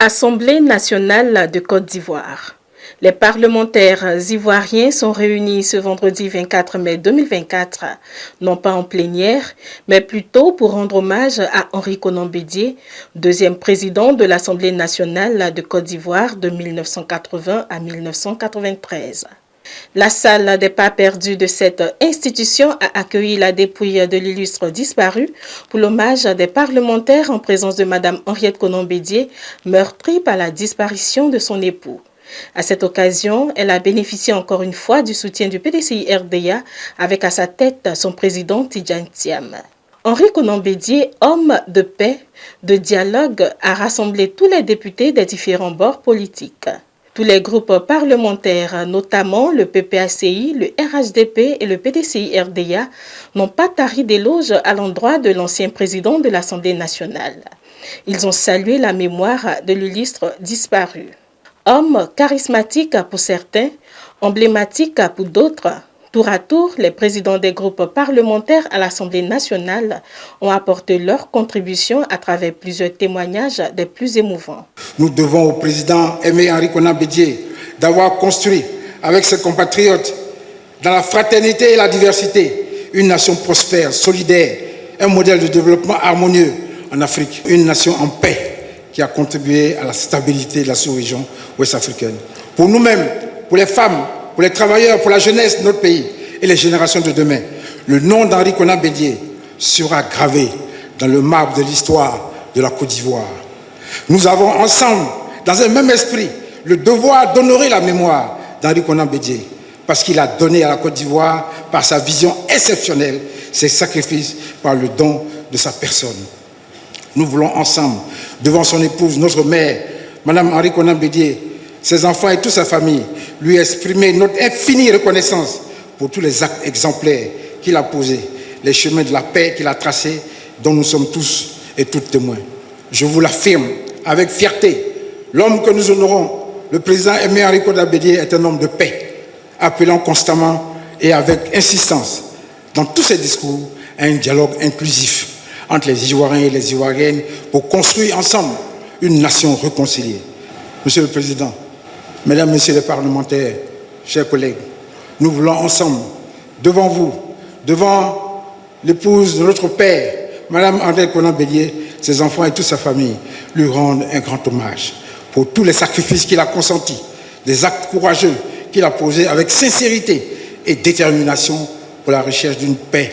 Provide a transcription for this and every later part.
Assemblée nationale de Côte d'Ivoire. Les parlementaires ivoiriens sont réunis ce vendredi 24 mai 2024, non pas en plénière, mais plutôt pour rendre hommage à Henri Konan Bédié, deuxième président de l'Assemblée nationale de Côte d'Ivoire de 1980 à 1993. La salle des pas perdus de cette institution a accueilli la dépouille de l'illustre disparu pour l'hommage des parlementaires en présence de Mme Henriette Konan Bédié, meurtrie par la disparition de son époux. À cette occasion, elle a bénéficié encore une fois du soutien du PDCI-RDA avec à sa tête son président Tidjane Thiam. Henri Konan Bédié, homme de paix, de dialogue, a rassemblé tous les députés des différents bords politiques. Tous les groupes parlementaires, notamment le PPACI, le RHDP et le PDCI-RDA, n'ont pas tari d'éloges à l'endroit de l'ancien président de l'Assemblée nationale. Ils ont salué la mémoire de l'illustre disparu. Homme charismatique pour certains, emblématique pour d'autres, tour à tour, les présidents des groupes parlementaires à l'Assemblée nationale ont apporté leur contribution à travers plusieurs témoignages des plus émouvants. Nous devons au président Aimé Henri Konan Bédié d'avoir construit avec ses compatriotes, dans la fraternité et la diversité, une nation prospère, solidaire, un modèle de développement harmonieux en Afrique, une nation en paix qui a contribué à la stabilité de la sous-région ouest-africaine. Pour nous-mêmes, pour les femmes, pour les travailleurs, pour la jeunesse de notre pays et les générations de demain, le nom d'Henri Konan Bédié sera gravé dans le marbre de l'histoire de la Côte d'Ivoire. Nous avons ensemble, dans un même esprit, le devoir d'honorer la mémoire d'Henri Konan Bédié, parce qu'il a donné à la Côte d'Ivoire, par sa vision exceptionnelle, ses sacrifices, par le don de sa personne. Nous voulons ensemble, devant son épouse, notre mère, Mme Henri Konan Bédié, ses enfants et toute sa famille, lui exprimer notre infinie reconnaissance pour tous les actes exemplaires qu'il a posés, les chemins de la paix qu'il a tracés, dont nous sommes tous et toutes témoins. Je vous l'affirme avec fierté, l'homme que nous honorons, le président Aimé Henri Konan Bédié, est un homme de paix, appelant constamment et avec insistance, dans tous ses discours, à un dialogue inclusif entre les Ivoiriens et les Ivoiriennes pour construire ensemble une nation réconciliée. Monsieur le Président, Mesdames, Messieurs les parlementaires, chers collègues, nous voulons ensemble, devant vous, devant l'épouse de notre père, Mme Henriette Konan Bédié, ses enfants et toute sa famille, lui rendre un grand hommage pour tous les sacrifices qu'il a consentis, des actes courageux qu'il a posés avec sincérité et détermination pour la recherche d'une paix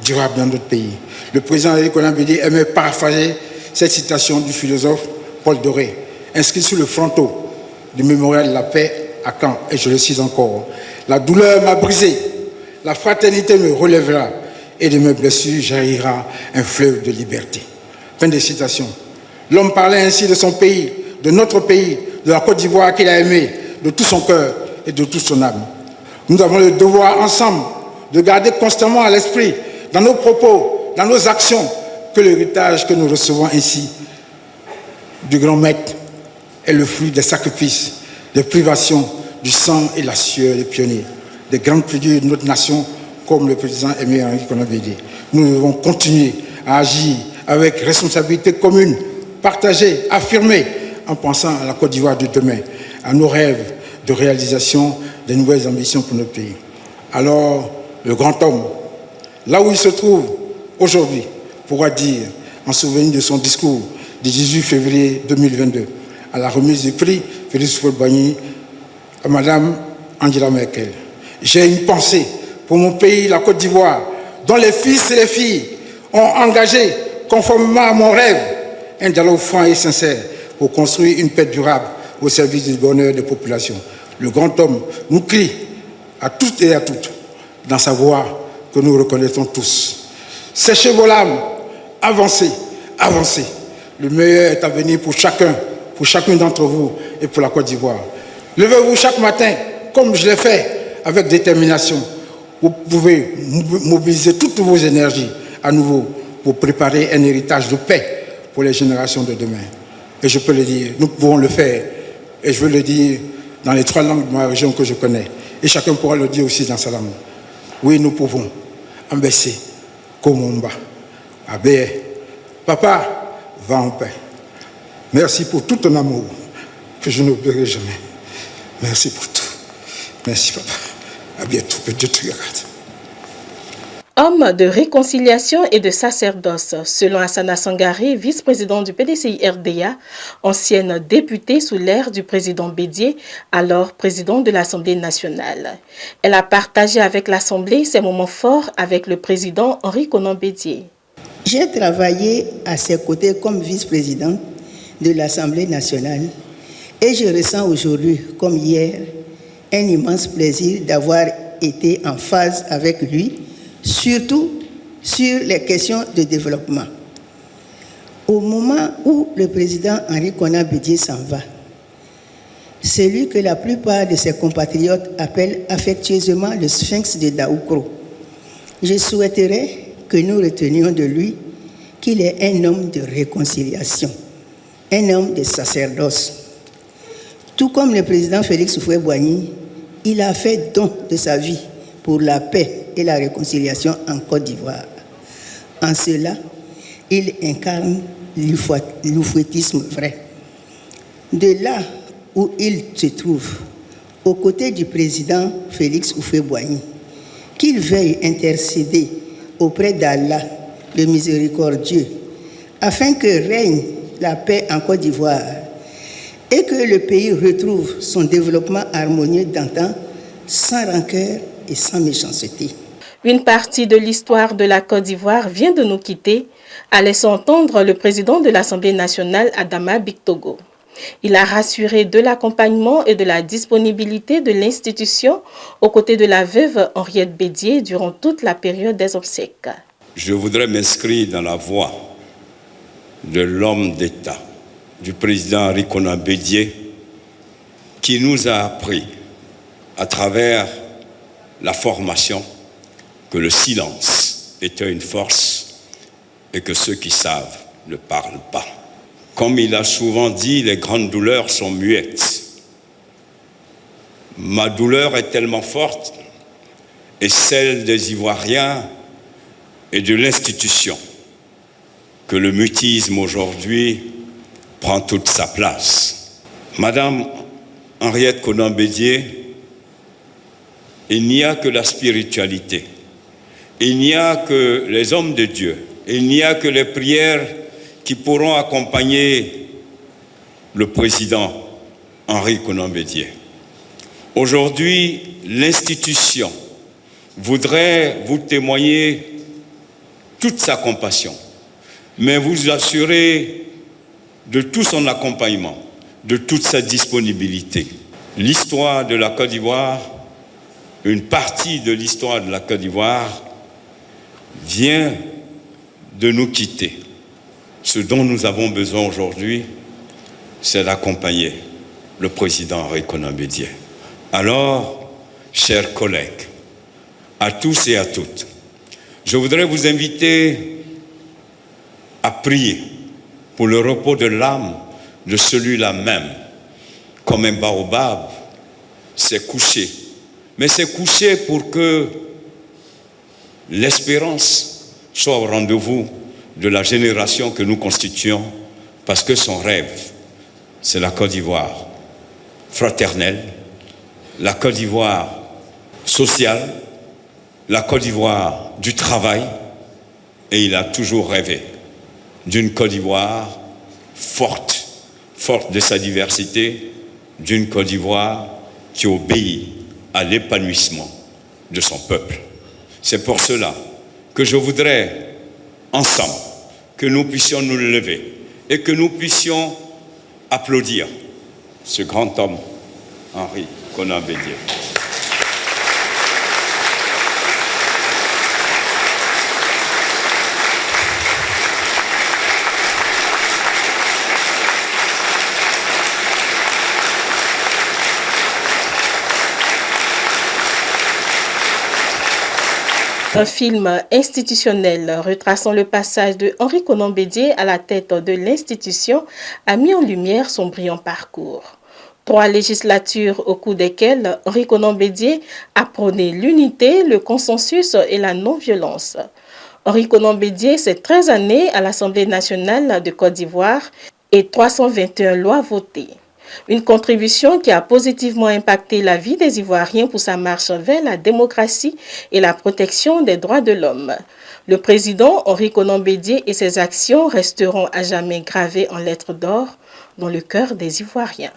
durable dans notre pays. Le président Henri Konan Bédié aimait paraphraser cette citation du philosophe Paul Doré, inscrite sur le fronton du mémorial de la paix à Caen, et je le cite encore. La douleur m'a brisé, la fraternité me relèvera, et de mes blessures jaillira un fleuve de liberté. Fin de citation. L'homme parlait ainsi de son pays, de notre pays, de la Côte d'Ivoire qu'il a aimé, de tout son cœur et de toute son âme. Nous avons le devoir ensemble de garder constamment à l'esprit, dans nos propos, dans nos actions, que l'héritage que nous recevons ainsi du grand maître est le fruit des sacrifices, des privations, du sang et la sueur des pionniers, des grandes figures de notre nation comme le président Aimé Henri Konan Bédié. Nous devons continuer à agir avec responsabilité commune, partagée, affirmée, en pensant à la Côte d'Ivoire de demain, à nos rêves de réalisation des nouvelles ambitions pour notre pays. Alors, le grand homme, là où il se trouve aujourd'hui, pourra dire, en souvenir de son discours du 18 février 2022, à la remise du prix Félix Houphouët-Boigny à Mme Angela Merkel. J'ai une pensée pour mon pays, la Côte d'Ivoire, dont les fils et les filles ont engagé, conformément à mon rêve, un dialogue franc et sincère pour construire une paix durable au service du bonheur des populations. Le grand homme nous crie à toutes et à toutes dans sa voix que nous reconnaissons tous. Séchez vos larmes, avancez, avancez. Le meilleur est à venir pour chacun, pour chacune d'entre vous et pour la Côte d'Ivoire. Levez-vous chaque matin, comme je l'ai fait, avec détermination. Vous pouvez mobiliser toutes vos énergies à nouveau pour préparer un héritage de paix pour les générations de demain. Et je peux le dire, nous pouvons le faire. Et je veux le dire dans les 3 langues de ma région que je connais. Et chacun pourra le dire aussi dans sa langue. Oui, nous pouvons. Ambessé, Komomba, Abé, Papa, va en paix. Merci pour tout ton amour que je n'oublierai jamais. Merci pour tout. Merci, papa. À bientôt. Que Dieu te garde. Homme de réconciliation et de sacerdoce, selon Hassana Sangare, vice-président du PDCI-RDA, ancienne députée sous l'ère du président Bédié, alors président de l'Assemblée nationale. Elle a partagé avec l'Assemblée ses moments forts avec le président Henri Konan Bédié. J'ai travaillé à ses côtés comme vice-présidente de l'Assemblée nationale et je ressens aujourd'hui, comme hier, un immense plaisir d'avoir été en phase avec lui, surtout sur les questions de développement. Au moment où le président Henri Konan Bédié s'en va, celui que la plupart de ses compatriotes appellent affectueusement le sphinx de Daoukro, je souhaiterais que nous retenions de lui qu'il est un homme de réconciliation, un homme de sacerdoce. Tout comme le président Félix Houphouët-Boigny, il a fait don de sa vie pour la paix et la réconciliation en Côte d'Ivoire. En cela, il incarne l'oufouettisme vrai. De là où il se trouve, aux côtés du président Félix Houphouët-Boigny, qu'il veuille intercéder auprès d'Allah, le miséricordieux, afin que règne la paix en Côte d'Ivoire et que le pays retrouve son développement harmonieux d'antan, sans rancœur et sans méchanceté. Une partie de l'histoire de la Côte d'Ivoire vient de nous quitter, a laissé entendre le président de l'Assemblée nationale, Adama Bictogo. Il a rassuré de l'accompagnement et de la disponibilité de l'institution aux côtés de la veuve Henriette Bédié durant toute la période des obsèques. Je voudrais m'inscrire dans la voie de l'homme d'État, du président Henri Konan Bédié, qui nous a appris à travers la formation que le silence était une force et que ceux qui savent ne parlent pas. Comme il a souvent dit, les grandes douleurs sont muettes. Ma douleur est tellement forte, et celle des Ivoiriens et de l'institution, que le mutisme aujourd'hui prend toute sa place. Madame Henriette Konan Bédié, il n'y a que la spiritualité, il n'y a que les hommes de Dieu, il n'y a que les prières qui pourront accompagner le président Henri Konan Bédié. Aujourd'hui, l'institution voudrait vous témoigner toute sa compassion, mais vous assurer de tout son accompagnement, de toute sa disponibilité. L'histoire de la Côte d'Ivoire, une partie de l'histoire de la Côte d'Ivoire vient de nous quitter. Ce dont nous avons besoin aujourd'hui, c'est d'accompagner le président Henri Konan Bédié. Alors, chers collègues, à tous et à toutes, je voudrais vous inviter à prier pour le repos de l'âme de celui-là même. Comme un baobab s'est couché. Mais c'est couché pour que l'espérance soit au rendez-vous de la génération que nous constituons, parce que son rêve, c'est la Côte d'Ivoire fraternelle, la Côte d'Ivoire sociale, la Côte d'Ivoire du travail, et il a toujours rêvé d'une Côte d'Ivoire forte, forte de sa diversité, d'une Côte d'Ivoire qui obéit à l'épanouissement de son peuple. C'est pour cela que je voudrais, ensemble, que nous puissions nous lever et que nous puissions applaudir ce grand homme, Henri Konan Bédié. Un film institutionnel retraçant le passage de Henri Konan Bédié à la tête de l'institution a mis en lumière son brillant parcours. 3 législatures au cours desquelles Henri Konan Bédié a prôné l'unité, le consensus et la non-violence. Henri Konan Bédié, c'est 13 années à l'Assemblée nationale de Côte d'Ivoire. et 321 lois votées. Une contribution qui a positivement impacté la vie des Ivoiriens pour sa marche vers la démocratie et la protection des droits de l'homme. Le président Henri Konan Bédié et ses actions resteront à jamais gravées en lettres d'or dans le cœur des Ivoiriens.